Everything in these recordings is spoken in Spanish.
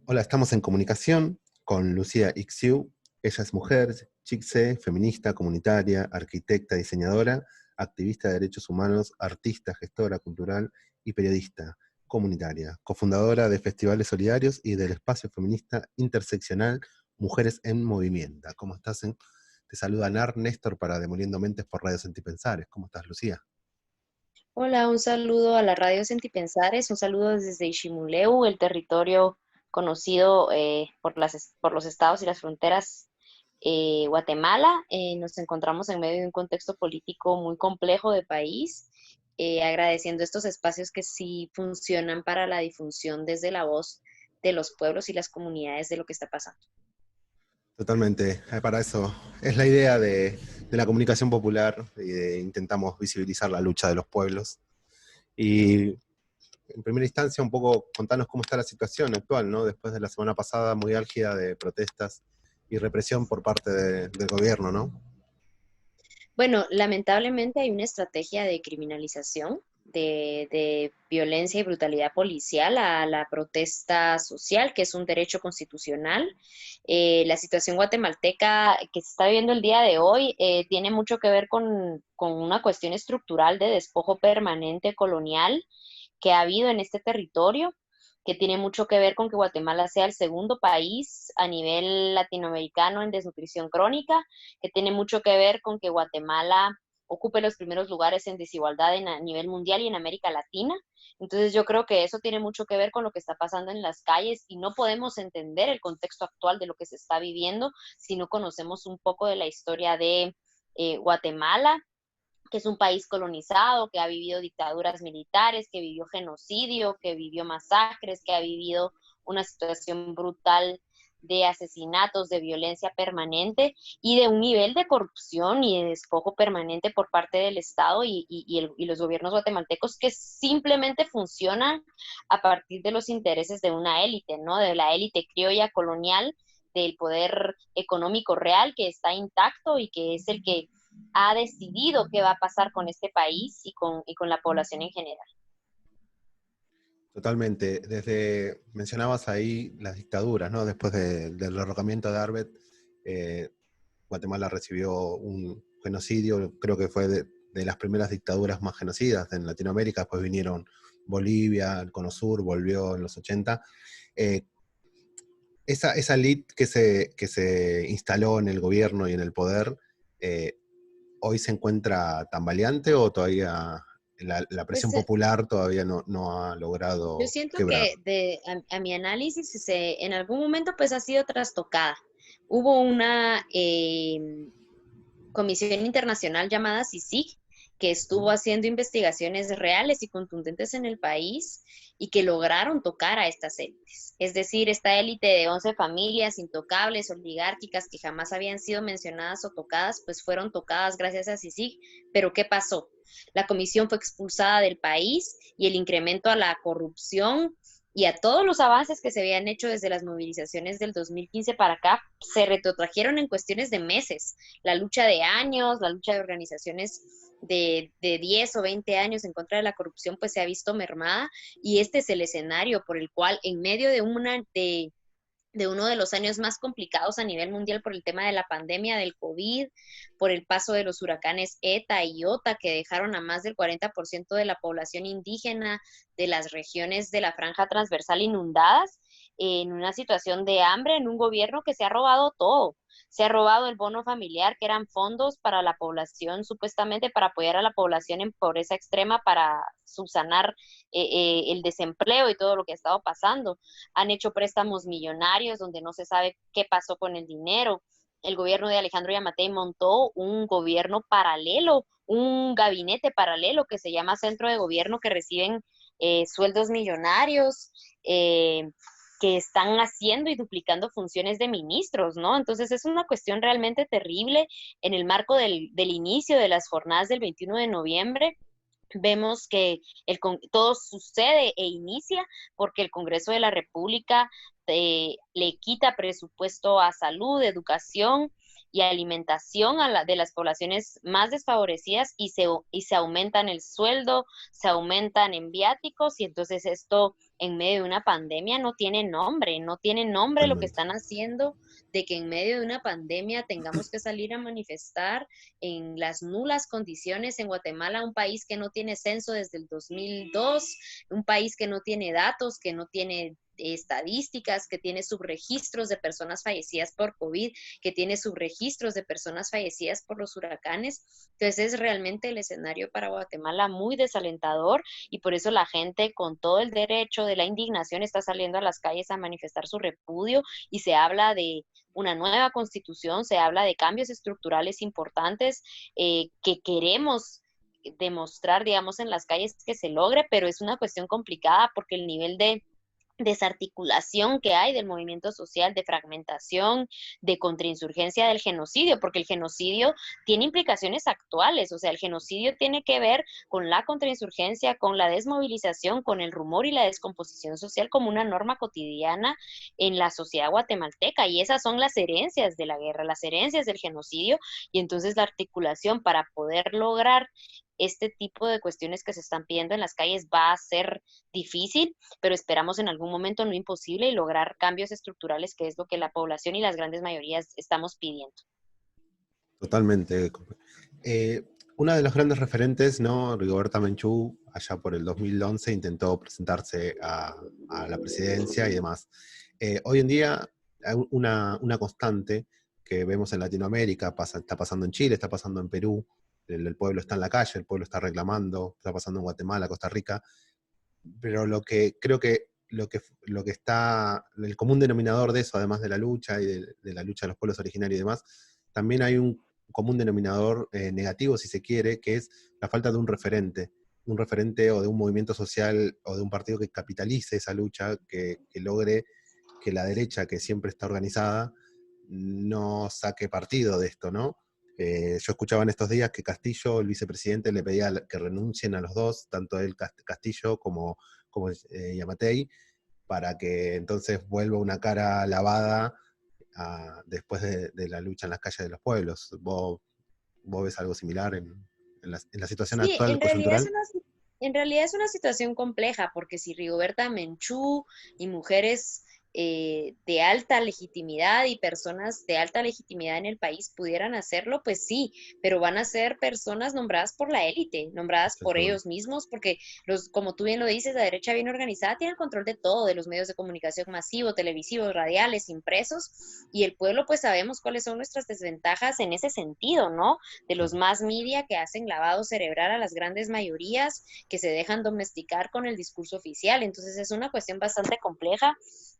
Hola, estamos en comunicación con Lucía Ixiu. Ella es mujer, chixe, feminista, comunitaria, arquitecta, diseñadora, activista de derechos humanos, artista, gestora cultural y periodista comunitaria, cofundadora de Festivales Solidarios y del espacio feminista interseccional Mujeres en Movimiento. ¿Cómo estás? Te saluda Nar Néstor para Demoliendo Mentes por Radio Sentipensares. ¿Cómo estás, Lucía? Hola, un saludo a la radio Sentipensares, un saludo desde Ishimuleu, el territorio conocido por los estados y las fronteras Guatemala. Nos encontramos en medio de un contexto político muy complejo de país, agradeciendo estos espacios que sí funcionan para la difusión desde la voz de los pueblos y las comunidades de lo que está pasando. Totalmente, para eso es la idea de la comunicación popular y intentamos visibilizar la lucha de los pueblos. Y en primera instancia un poco contarnos cómo está la situación actual, ¿no? Después de la semana pasada muy álgida de protestas y represión por parte del gobierno, ¿no? Bueno, lamentablemente hay una estrategia de criminalización de violencia y brutalidad policial a la protesta social, que es un derecho constitucional. La situación guatemalteca que se está viviendo el día de hoy tiene mucho que ver con una cuestión estructural de despojo permanente colonial que ha habido en este territorio, que tiene mucho que ver con que Guatemala sea el segundo país a nivel latinoamericano en desnutrición crónica, que tiene mucho que ver con que Guatemala ocupe los primeros lugares en desigualdad a nivel mundial y en América Latina. Entonces yo creo que eso tiene mucho que ver con lo que está pasando en las calles y no podemos entender el contexto actual de lo que se está viviendo si no conocemos un poco de la historia de Guatemala, que es un país colonizado, que ha vivido dictaduras militares, que vivió genocidio, que vivió masacres, que ha vivido una situación brutal de asesinatos, de violencia permanente y de un nivel de corrupción y de despojo permanente por parte del Estado y los gobiernos guatemaltecos que simplemente funcionan a partir de los intereses de una élite, ¿no? De la élite criolla colonial, del poder económico real que está intacto y que es el que ha decidido qué va a pasar con este país y con la población en general. Totalmente. Mencionabas ahí las dictaduras, ¿no? Después del derrocamiento de Arbet, eh, Guatemala recibió un genocidio, creo que fue de las primeras dictaduras más genocidas en Latinoamérica. Después vinieron Bolivia, el Cono Sur volvió en los 80. Eh, esa elite que se instaló en el gobierno y en el poder, eh, ¿hoy se encuentra tambaleante o todavía la presión Pues popular todavía no ha yo logrado siento quebrar? que a mi análisis en algún momento pues ha sido trastocada. Hubo una comisión internacional llamada CICIG, que estuvo haciendo investigaciones reales y contundentes en el país y que lograron tocar a estas élites. Es decir, esta élite de 11 familias intocables, oligárquicas, que jamás habían sido mencionadas o tocadas, pues fueron tocadas gracias a CICIG. Pero ¿qué pasó? La comisión fue expulsada del país y el incremento a la corrupción y a todos los avances que se habían hecho desde las movilizaciones del 2015 para acá se retrotrajeron en cuestiones de meses. La lucha de años, la lucha de organizaciones de 10 o 20 años en contra de la corrupción, pues se ha visto mermada y este es el escenario por el cual en medio de uno de los años más complicados a nivel mundial por el tema de la pandemia del COVID, por el paso de los huracanes ETA y IOTA, que dejaron a más del 40% de la población indígena de las regiones de la franja transversal inundadas, en una situación de hambre, en un gobierno que se ha robado todo. Se ha robado el bono familiar, que eran fondos para la población, supuestamente para apoyar a la población en pobreza extrema, para subsanar el desempleo y todo lo que ha estado pasando. Han hecho préstamos millonarios donde no se sabe qué pasó con el dinero. El gobierno de Alejandro Yamatei montó un gobierno paralelo, un gabinete paralelo que se llama Centro de Gobierno, que reciben sueldos millonarios, que están haciendo y duplicando funciones de ministros, ¿no? Entonces es una cuestión realmente terrible en el marco del inicio de las jornadas del 21 de noviembre. Vemos que todo sucede e inicia porque el Congreso de la República le quita presupuesto a salud, educación y alimentación de las poblaciones más desfavorecidas y se aumentan el sueldo, se aumentan en viáticos y entonces esto en medio de una pandemia no tiene nombre, no tiene nombre lo que Totalmente. están haciendo, de que en medio de una pandemia tengamos que salir a manifestar en las nulas condiciones en Guatemala, un país que no tiene censo desde el 2002, un país que no tiene datos, que no tiene estadísticas, que tiene subregistros de personas fallecidas por COVID, que tiene subregistros de personas fallecidas por los huracanes. Entonces es realmente el escenario para Guatemala muy desalentador y por eso la gente con todo el derecho de la indignación está saliendo a las calles a manifestar su repudio y se habla de una nueva constitución, se habla de cambios estructurales importantes que queremos demostrar, digamos, en las calles que se logre, pero es una cuestión complicada porque el nivel de desarticulación que hay del movimiento social, de fragmentación, de contrainsurgencia del genocidio, porque el genocidio tiene implicaciones actuales, o sea, el genocidio tiene que ver con la contrainsurgencia, con la desmovilización, con el rumor y la descomposición social como una norma cotidiana en la sociedad guatemalteca, y esas son las herencias de la guerra, las herencias del genocidio, y entonces la articulación para poder lograr este tipo de cuestiones que se están pidiendo en las calles va a ser difícil, pero esperamos en algún momento no imposible y lograr cambios estructurales, que es lo que la población y las grandes mayorías estamos pidiendo. Totalmente. Eh, una de los grandes referentes, ¿no? Rigoberta Menchú, allá por el 2011, intentó presentarse a la presidencia y demás. Hoy en día hay una constante que vemos en Latinoamérica, está pasando en Chile, está pasando en Perú, el pueblo está en la calle, el pueblo está reclamando, está pasando en Guatemala, Costa Rica, pero lo que creo que lo que está, el común denominador de eso, además de la lucha y de la lucha de los pueblos originarios y demás, también hay un común denominador negativo, si se quiere, que es la falta de un referente o de un movimiento social o de un partido que capitalice esa lucha, que logre que la derecha, que siempre está organizada, no saque partido de esto, ¿no? Yo escuchaba en estos días que Castillo, el vicepresidente, le pedía que renuncien a los dos, tanto él Castillo como Yamatei, para que entonces vuelva una cara lavada después de la lucha en las calles de los pueblos. ¿Vos ves algo similar en la situación Sí, actual coyuntural? en realidad es una situación compleja, porque si Rigoberta Menchú y mujeres de alta legitimidad y personas de alta legitimidad en el país pudieran hacerlo, pues sí, pero van a ser personas nombradas por la élite, nombradas por Exactamente. ellos mismos, porque como tú bien lo dices, la derecha bien organizada tiene el control de todo, de los medios de comunicación masivos, televisivos, radiales, impresos, y el pueblo pues sabemos cuáles son nuestras desventajas en ese sentido, ¿no? De los Claro. más media que hacen lavado cerebral a las grandes mayorías, que se dejan domesticar con el discurso oficial. Entonces es una cuestión bastante compleja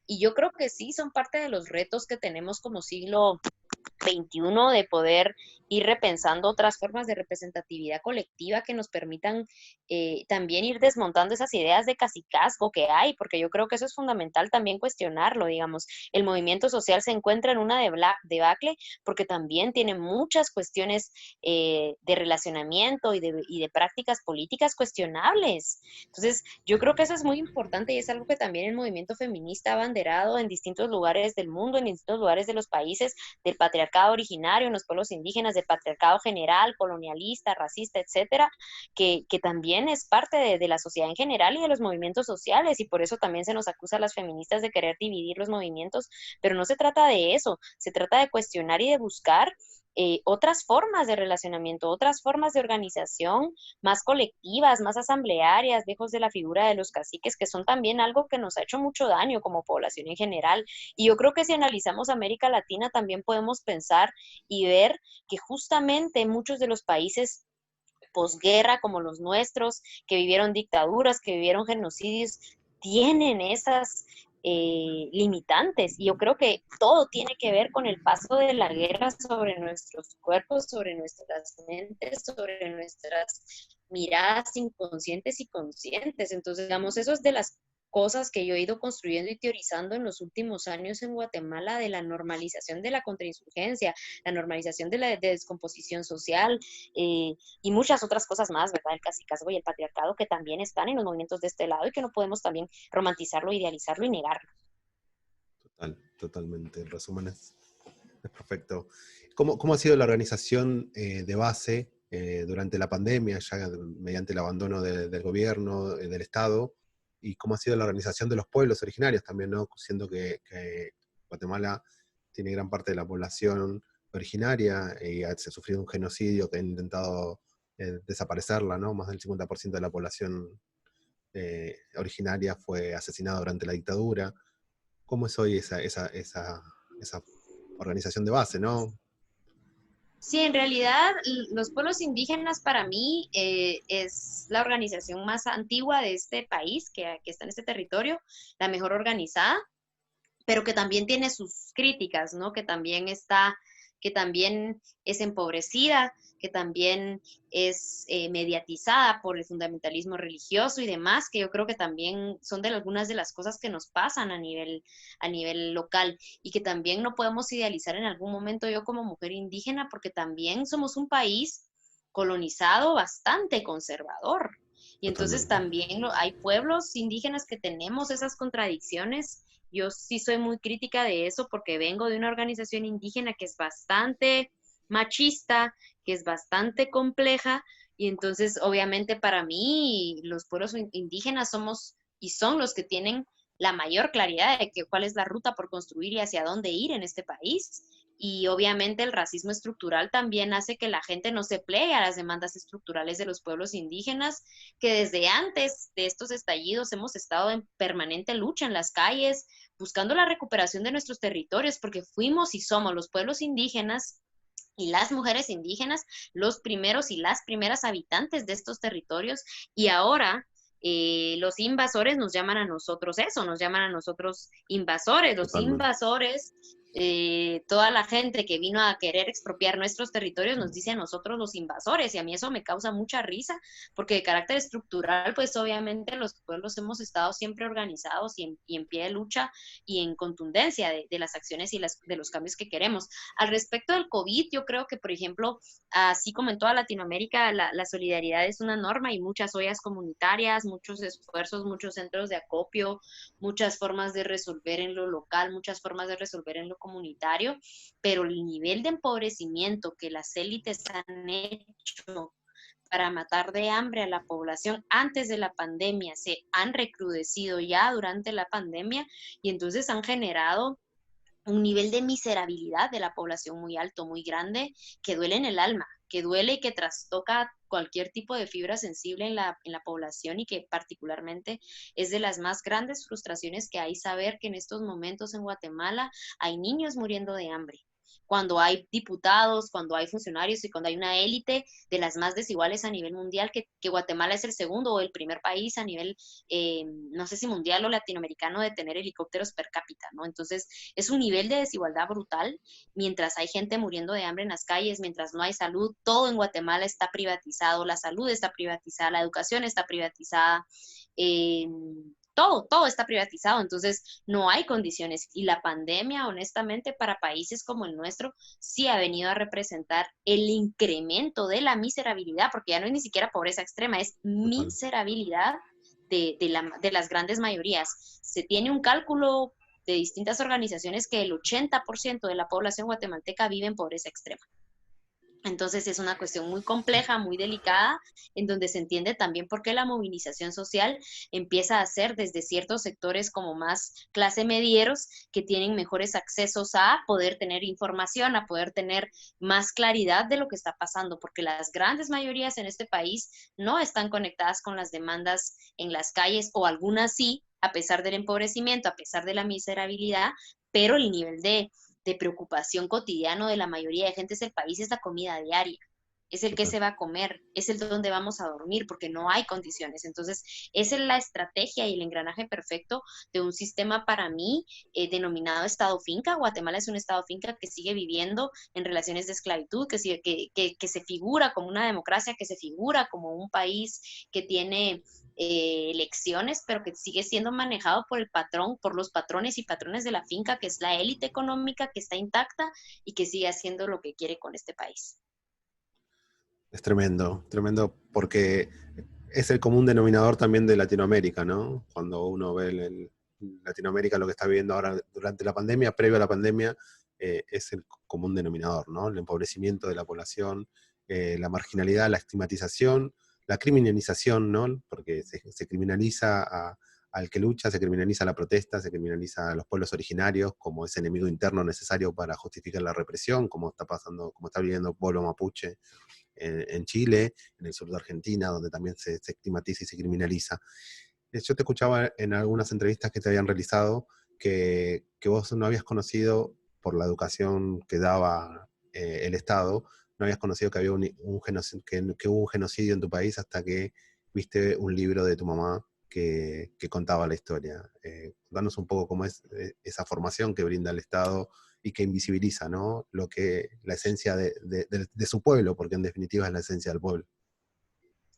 y yo creo que sí son parte de los retos que tenemos como siglo 21 de poder ir repensando otras formas de representatividad colectiva que nos permitan también ir desmontando esas ideas de cacicazgo que hay, porque yo creo que eso es fundamental también cuestionarlo, digamos. El movimiento social se encuentra en una debacle porque también tiene muchas cuestiones de relacionamiento y de prácticas políticas cuestionables. Entonces, yo creo que eso es muy importante y es algo que también el movimiento feminista ha abanderado en distintos lugares del mundo, en distintos lugares de los países, del patriarcado originario en los pueblos indígenas, del patriarcado general, colonialista, racista, etcétera, que también es parte de la sociedad en general y de los movimientos sociales, y por eso también se nos acusa a las feministas de querer dividir los movimientos, pero no se trata de eso, se trata de cuestionar y de buscar otras formas de relacionamiento, otras formas de organización más colectivas, más asamblearias, lejos de la figura de los caciques, que son también algo que nos ha hecho mucho daño como población en general. Y yo creo que si analizamos América Latina también podemos pensar y ver que justamente muchos de los países posguerra como los nuestros, que vivieron dictaduras, que vivieron genocidios, tienen esas limitantes. Y yo creo que todo tiene que ver con el paso de la guerra sobre nuestros cuerpos, sobre nuestras mentes, sobre nuestras miradas inconscientes y conscientes. Entonces, digamos, eso es de las cosas que yo he ido construyendo y teorizando en los últimos años en Guatemala, de la normalización de la contrainsurgencia, la normalización de la descomposición social, y muchas otras cosas más, ¿verdad? El cacicazgo y el patriarcado que también están en los movimientos de este lado y que no podemos también romantizarlo, idealizarlo y negarlo. Totalmente. El resumen es perfecto. ¿Cómo ha sido la organización de base durante la pandemia, ya mediante el abandono del gobierno, del Estado? y cómo ha sido la organización de los pueblos originarios también, ¿no? Siendo que Guatemala tiene gran parte de la población originaria y ha sufrido un genocidio que han intentado desaparecerla, ¿no? Más del 50% de la población originaria fue asesinada durante la dictadura. ¿Cómo es hoy esa organización de base, ¿no? Sí, en realidad los pueblos indígenas para mí es la organización más antigua de este país que está en este territorio, la mejor organizada, pero que también tiene sus críticas, ¿no? Que también es empobrecida, que también es mediatizada por el fundamentalismo religioso y demás, que yo creo que también son de algunas de las cosas que nos pasan a nivel local y que también no podemos idealizar en algún momento yo como mujer indígena, porque también somos un país colonizado bastante conservador. Y entonces Totalmente. también hay pueblos indígenas que tenemos esas contradicciones. Yo sí soy muy crítica de eso porque vengo de una organización indígena que es bastante machista, que es bastante compleja, y entonces obviamente para mí los pueblos indígenas somos y son los que tienen la mayor claridad de que cuál es la ruta por construir y hacia dónde ir en este país. Y obviamente el racismo estructural también hace que la gente no se plegue a las demandas estructurales de los pueblos indígenas, que desde antes de estos estallidos hemos estado en permanente lucha en las calles, buscando la recuperación de nuestros territorios, porque fuimos y somos los pueblos indígenas y las mujeres indígenas los primeros y las primeras habitantes de estos territorios, y ahora los invasores nos llaman a nosotros eso, nos llaman a nosotros invasores, los Totalmente. invasores. Toda la gente que vino a querer expropiar nuestros territorios nos dice a nosotros los invasores, y a mí eso me causa mucha risa porque de carácter estructural pues obviamente los pueblos hemos estado siempre organizados y en pie de lucha y en contundencia de las acciones y de los cambios que queremos. Al respecto del COVID, yo creo que, por ejemplo, así como en toda Latinoamérica, la solidaridad es una norma y muchas ollas comunitarias, muchos esfuerzos, muchos centros de acopio, muchas formas de resolver en lo local, muchas formas de resolver en lo comunitario, pero el nivel de empobrecimiento que las élites han hecho para matar de hambre a la población antes de la pandemia se han recrudecido ya durante la pandemia, y entonces han generado un nivel de miserabilidad de la población muy alto, muy grande, que duele en el alma, que duele y que trastoca cualquier tipo de fibra sensible en la población, y que particularmente es de las más grandes frustraciones que hay saber que en estos momentos en Guatemala hay niños muriendo de hambre, cuando hay diputados, cuando hay funcionarios y cuando hay una élite de las más desiguales a nivel mundial, que Guatemala es el segundo o el primer país a nivel, no sé si mundial o latinoamericano, de tener helicópteros per cápita, ¿no? Entonces, es un nivel de desigualdad brutal, mientras hay gente muriendo de hambre en las calles, mientras no hay salud, todo en Guatemala está privatizado, la salud está privatizada, la educación está privatizada, eh, todo está privatizado, entonces no hay condiciones. Y la pandemia, honestamente, para países como el nuestro, sí ha venido a representar el incremento de la miserabilidad, porque ya no es ni siquiera pobreza extrema, es Total. miserabilidad de las grandes mayorías. Se tiene un cálculo de distintas organizaciones que el 80% de la población guatemalteca vive en pobreza extrema. Entonces es una cuestión muy compleja, muy delicada, en donde se entiende también por qué la movilización social empieza a ser desde ciertos sectores como más clase medieros, que tienen mejores accesos a poder tener información, a poder tener más claridad de lo que está pasando, porque las grandes mayorías en este país no están conectadas con las demandas en las calles, o algunas sí, a pesar del empobrecimiento, a pesar de la miserabilidad, pero el nivel de preocupación cotidiano de la mayoría de gente es el país, es la comida diaria, es el que Total. se va a comer, es el donde vamos a dormir, porque no hay condiciones. Entonces, esa es la estrategia y el engranaje perfecto de un sistema para mí denominado Estado finca. Guatemala es un Estado finca que sigue viviendo en relaciones de esclavitud, que se figura como una democracia, que se figura como un país que tiene elecciones, pero que sigue siendo manejado por el patrón, por los patrones y patrones de la finca, que es la élite económica que está intacta y que sigue haciendo lo que quiere con este país. Es tremendo, tremendo, porque es el común denominador también de Latinoamérica, ¿no? Cuando uno ve Latinoamérica, lo que está viviendo ahora durante la pandemia, previo a la pandemia, es el común denominador, ¿no? El empobrecimiento de la población, la marginalidad, la estigmatización, la criminalización, ¿no? Porque se criminaliza al que lucha, se criminaliza la protesta, se criminaliza a los pueblos originarios como ese enemigo interno necesario para justificar la represión, como está pasando, como está viviendo el pueblo mapuche en Chile, en el sur de Argentina, donde también se estigmatiza y se criminaliza. Yo te escuchaba en algunas entrevistas que te habían realizado que vos no habías conocido, por la educación que daba el Estado, no habías conocido que había un genocidio, que hubo un genocidio en tu país hasta que viste un libro de tu mamá que contaba la historia. Danos un poco cómo es esa formación que brinda el Estado y que invisibiliza, ¿no? La esencia de su pueblo, porque en definitiva es la esencia del pueblo.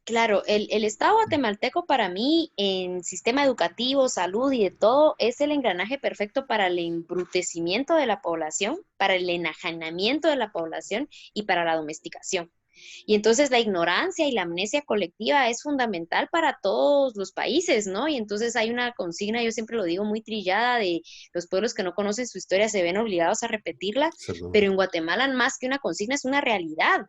Claro, el Estado guatemalteco para mí en sistema educativo, salud y de todo es el engranaje perfecto para el embrutecimiento de la población, para el enajenamiento de la población y para la domesticación. Y entonces la ignorancia y la amnesia colectiva es fundamental para todos los países, ¿no? Y entonces hay una consigna, yo siempre lo digo, muy trillada de los pueblos que no conocen su historia se ven obligados a repetirla, pero Exactamente. en Guatemala más que una consigna es una realidad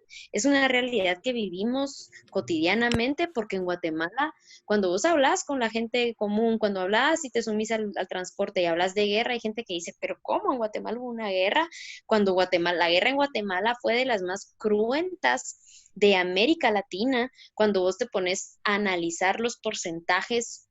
que vivimos cotidianamente porque en Guatemala, cuando vos hablas con la gente común, cuando hablas y te sumís al transporte y hablas de guerra, hay gente que dice, pero ¿cómo en Guatemala hubo una guerra? Cuando la guerra en Guatemala fue de las más cruentas de América Latina, cuando vos te pones a analizar los porcentajes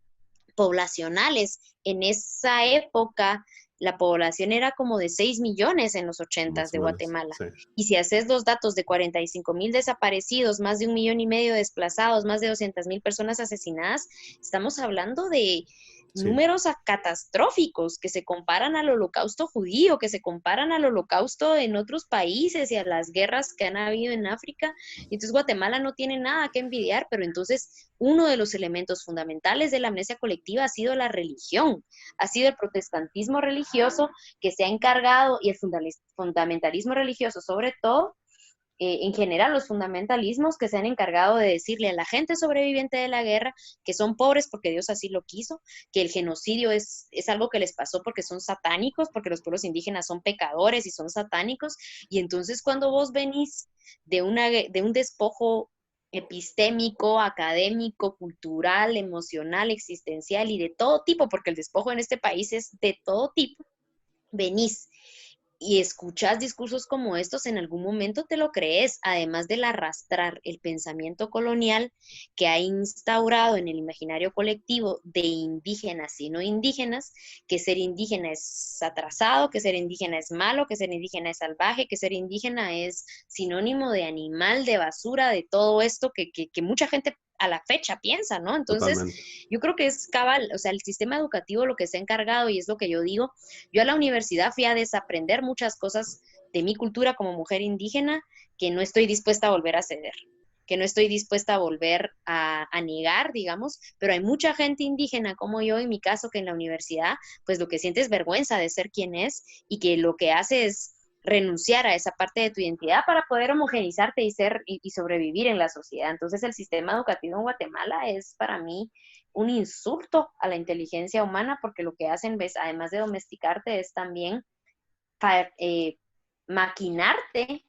poblacionales. En esa época, la población era como de 6 millones en los 80 Más o de menos, Guatemala. sí. Y si haces los datos de 45,000 desaparecidos, más de 1,5 millones desplazados, más de 200,000 personas asesinadas, estamos hablando de Sí, números catastróficos que se comparan al holocausto judío, que se comparan al holocausto en otros países y a las guerras que han habido en África. Entonces Guatemala no tiene nada que envidiar, pero entonces uno de los elementos fundamentales de la amnesia colectiva ha sido la religión, ha sido el protestantismo religioso que se ha encargado y el fundamentalismo religioso sobre todo en general los fundamentalismos que se han encargado de decirle a la gente sobreviviente de la guerra que son pobres porque Dios así lo quiso, que el genocidio es algo que les pasó porque son satánicos, porque los pueblos indígenas son pecadores y son satánicos, y entonces cuando vos venís de un despojo epistémico, académico, cultural, emocional, existencial y de todo tipo, porque el despojo en este país es de todo tipo, venís y escuchas discursos como estos, en algún momento te lo crees, además del arrastrar el pensamiento colonial que ha instaurado en el imaginario colectivo de indígenas y no indígenas, que ser indígena es atrasado, que ser indígena es malo, que ser indígena es salvaje, que ser indígena es sinónimo de animal, de basura, de todo esto que mucha gente a la fecha piensa, ¿no? Entonces, totalmente. yo creo que es cabal, o sea, el sistema educativo lo que se ha encargado, y es lo que yo digo, yo a la universidad fui a desaprender muchas cosas de mi cultura como mujer indígena que no estoy dispuesta a volver a ceder, que no estoy dispuesta a volver a negar, digamos, pero hay mucha gente indígena como yo, en mi caso, que en la universidad, pues lo que siente es vergüenza de ser quien es y que lo que hace es renunciar a esa parte de tu identidad para poder homogenizarte y ser y sobrevivir en la sociedad. Entonces el sistema educativo en Guatemala es para mí un insulto a la inteligencia humana porque lo que hacen, ves, además de domesticarte, es también eh, maquinarte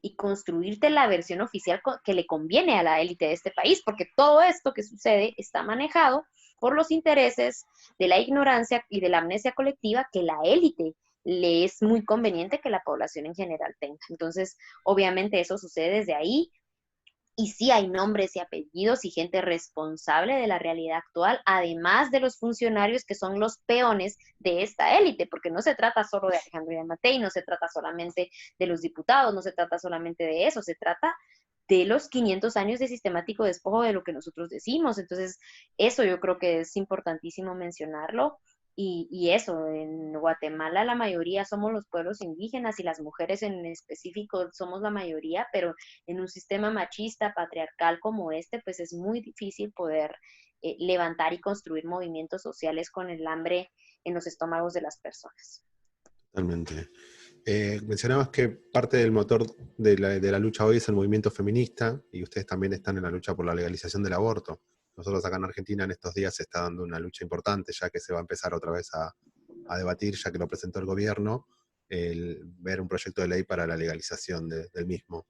y construirte la versión oficial que le conviene a la élite de este país, porque todo esto que sucede está manejado por los intereses de la ignorancia y de la amnesia colectiva que la élite le es muy conveniente que la población en general tenga. Entonces, obviamente eso sucede desde ahí, y sí hay nombres y apellidos y gente responsable de la realidad actual, además de los funcionarios que son los peones de esta élite, porque no se trata solo de Alejandro Yamatei, no se trata solamente de los diputados, no se trata solamente de eso, se trata de los 500 años de sistemático despojo de lo que nosotros decimos. Entonces, eso yo creo que es importantísimo mencionarlo. Y eso, en Guatemala la mayoría somos los pueblos indígenas y las mujeres en específico somos la mayoría, pero en un sistema machista, patriarcal como este, pues es muy difícil poder levantar y construir movimientos sociales con el hambre en los estómagos de las personas. Totalmente. Mencionabas que parte del motor de la lucha hoy es el movimiento feminista y ustedes también están en la lucha por la legalización del aborto. Nosotros acá en Argentina en estos días se está dando una lucha importante, ya que se va a empezar otra vez a debatir, ya que lo presentó el gobierno, el ver un proyecto de ley para la legalización del mismo.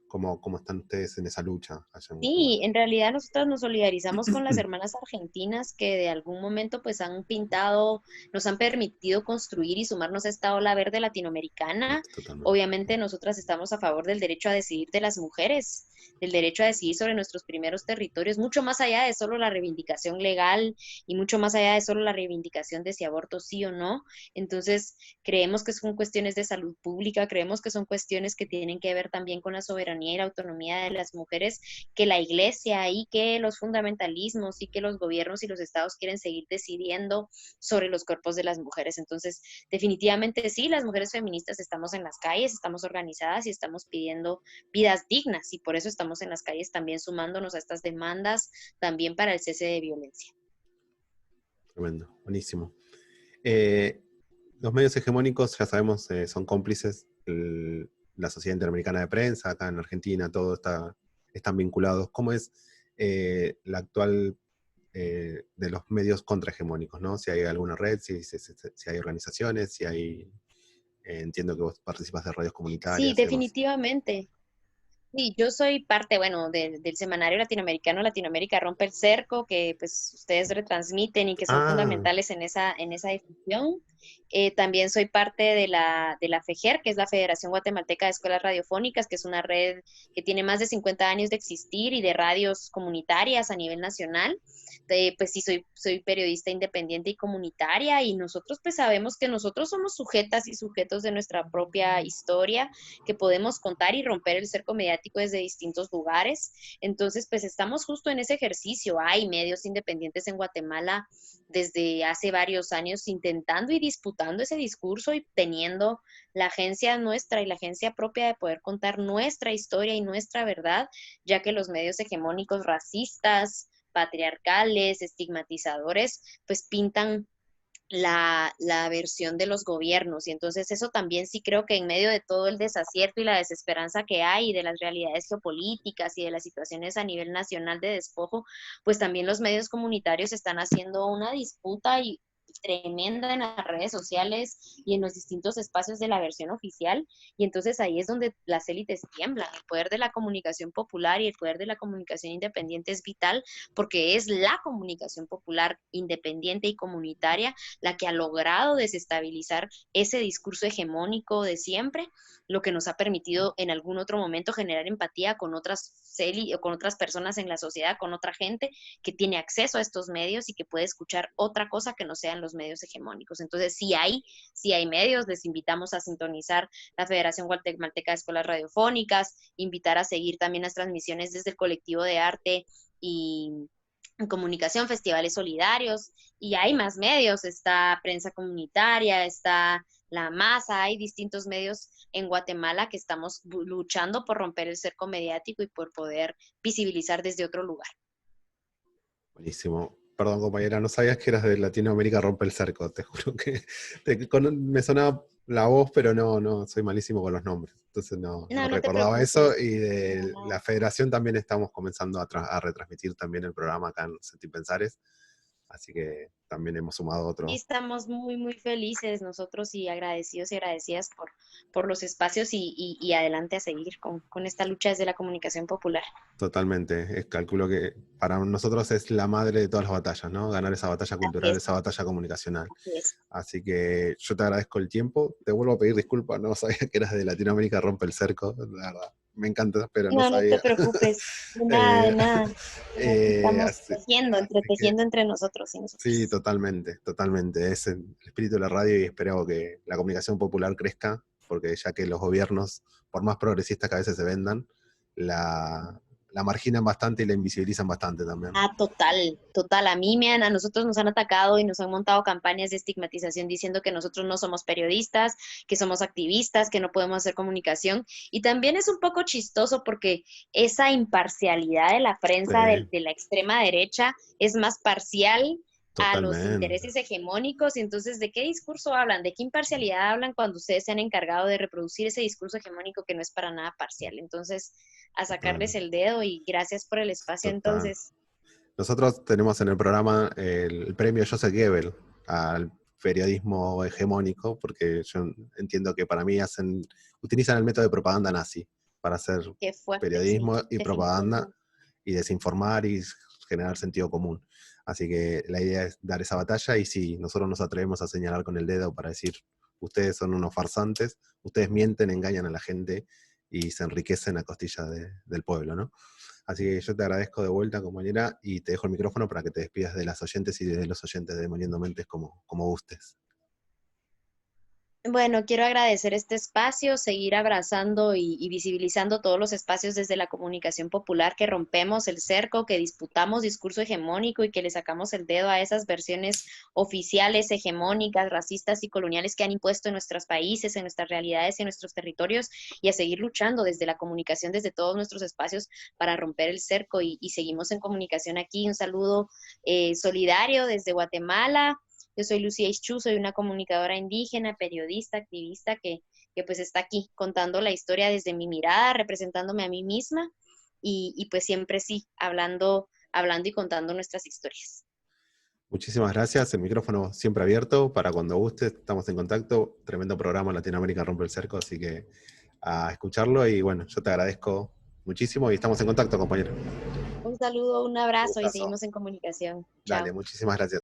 ¿Cómo están ustedes en esa lucha allá en Sí, Guatemala? en realidad nosotros nos solidarizamos con las hermanas argentinas que de algún momento pues han pintado, nos han permitido construir y sumarnos a esta ola verde latinoamericana. Totalmente. Obviamente nosotras estamos a favor del derecho a decidir de las mujeres, del derecho a decidir sobre nuestros primeros territorios, mucho más allá de solo la reivindicación legal y mucho más allá de solo la reivindicación de si aborto sí o no. Entonces, creemos que son cuestiones de salud pública, creemos que son cuestiones que tienen que ver también con la soberanía y la autonomía de las mujeres, que la iglesia y que los fundamentalismos y que los gobiernos y los estados quieren seguir decidiendo sobre los cuerpos de las mujeres. Entonces, definitivamente sí, las mujeres feministas estamos en las calles, estamos organizadas y estamos pidiendo vidas dignas y por eso estamos en las calles también sumándonos a estas demandas también para el cese de violencia. Tremendo, buenísimo. Eh, los medios hegemónicos, ya sabemos, son cómplices. La Sociedad Interamericana de Prensa, acá en Argentina, están vinculados. ¿Cómo es la actual de los medios contrahegemónicos, ¿no? Si hay alguna red, si hay organizaciones, si hay... entiendo que vos participas de radios Sí, comunitarias y demás. definitivamente. Sí, yo soy parte, bueno, del semanario latinoamericano Latinoamérica Rompe el Cerco, que pues ustedes retransmiten y que son Ah, fundamentales en esa difusión. También soy parte de la FEJER, que es la Federación Guatemalteca de Escuelas Radiofónicas, que es una red que tiene más de 50 años de existir y de radios comunitarias a nivel nacional. Pues sí, soy periodista independiente y comunitaria y nosotros pues sabemos que nosotros somos sujetas y sujetos de nuestra propia historia, que podemos contar y romper el cerco mediático desde distintos lugares. Entonces, pues estamos justo en ese ejercicio. Hay medios independientes en Guatemala desde hace varios años intentando y disputando ese discurso y teniendo la agencia nuestra y la agencia propia de poder contar nuestra historia y nuestra verdad, ya que los medios hegemónicos racistas, patriarcales, estigmatizadores, pues pintan la versión de los gobiernos. Y entonces eso también sí creo que en medio de todo el desacierto y la desesperanza que hay, y de las realidades geopolíticas y de las situaciones a nivel nacional de despojo, pues también los medios comunitarios están haciendo una disputa y tremenda en las redes sociales y en los distintos espacios de la versión oficial, y entonces ahí es donde las élites tiemblan. El poder de la comunicación popular y el poder de la comunicación independiente es vital, porque es la comunicación popular independiente y comunitaria la que ha logrado desestabilizar ese discurso hegemónico de siempre, lo que nos ha permitido en algún otro momento generar empatía con con otras personas en la sociedad, con otra gente que tiene acceso a estos medios y que puede escuchar otra cosa que no sean los medios hegemónicos. Entonces, si hay medios, les invitamos a sintonizar la Federación Guatemalteca de Escuelas Radiofónicas, invitar a seguir también las transmisiones desde el colectivo de arte y comunicación, festivales solidarios, y hay más medios, está prensa comunitaria, está La Masa, hay distintos medios en Guatemala que estamos luchando por romper el cerco mediático y por poder visibilizar desde otro lugar. buenísimo. Perdón, compañera, no sabías que eras de Latinoamérica Rompe el Cerco. Te juro que me sonaba la voz, pero no, soy malísimo con los nombres. Entonces no No, no te recordaba eso. preocupes. Y No, de no. la federación también estamos comenzando a retransmitir también el programa acá en Sentir Pensares. Así que también hemos sumado Y otro. estamos muy, muy felices nosotros y agradecidos y agradecidas por los espacios y adelante a seguir con esta lucha desde la comunicación popular. Totalmente. Calculo que para nosotros es la madre de todas las batallas, ¿no? Ganar esa batalla Así cultural, es, esa batalla comunicacional. así es. Así que yo te agradezco el tiempo. Te vuelvo a pedir disculpas, no sabía que eras de Latinoamérica Rompe el Cerco, la verdad. Me encanta, pero no No, no te sabía. preocupes. De nada, de Eh, nada. Aquí estamos así, tejiendo, así que entretejiendo entre nosotros y sí, nosotros. totalmente, totalmente. Es el espíritu de la radio y espero que la comunicación popular crezca, porque ya que los gobiernos, por más progresistas que a veces se vendan, la marginan bastante y la invisibilizan bastante también. Ah, total, total. A nosotros nos han atacado y nos han montado campañas de estigmatización diciendo que nosotros no somos periodistas, que somos activistas, que no podemos hacer comunicación. Y también es un poco chistoso porque esa imparcialidad de la prensa Sí, de la extrema derecha es más parcial a los totalmente. intereses hegemónicos. Y entonces, ¿de qué discurso hablan? ¿De qué imparcialidad hablan cuando ustedes se han encargado de reproducir ese discurso hegemónico que no es para nada parcial? Entonces, a Total, sacarles el dedo y gracias por el espacio total. entonces. Nosotros tenemos en el programa el premio Joseph Goebbels al periodismo hegemónico, porque yo entiendo que para mí utilizan el método de propaganda nazi. para hacer Qué fuerte, sí, periodismo y propaganda definitivamente. y desinformar y generar sentido común. Así que la idea es dar esa batalla y si nosotros nos atrevemos a señalar con el dedo para decir, ustedes son unos farsantes, ustedes mienten, engañan a la gente y se enriquecen a costilla del pueblo, ¿no? Así que yo te agradezco de vuelta, compañera, y te dejo el micrófono para que te despidas de las oyentes y de los oyentes de Demoliendo Mentes como gustes. Bueno, quiero agradecer este espacio, seguir abrazando y visibilizando todos los espacios desde la comunicación popular que rompemos el cerco, que disputamos discurso hegemónico y que le sacamos el dedo a esas versiones oficiales, hegemónicas, racistas y coloniales que han impuesto en nuestros países, en nuestras realidades y en nuestros territorios, y a seguir luchando desde la comunicación, desde todos nuestros espacios para romper el cerco y seguimos en comunicación aquí. Un saludo solidario desde Guatemala. Yo soy Lucía Ischú, soy una comunicadora indígena, periodista, activista que pues está aquí contando la historia desde mi mirada, representándome a mí misma y pues siempre sí, hablando y contando nuestras historias. Muchísimas gracias, el micrófono siempre abierto para cuando guste, estamos en contacto, tremendo programa Latinoamérica Rompe el Cerco, así que a escucharlo y bueno, yo te agradezco muchísimo y estamos en contacto, compañero. Un saludo, un Un abrazo y gustazo. seguimos en comunicación. Dale, Chao. muchísimas gracias.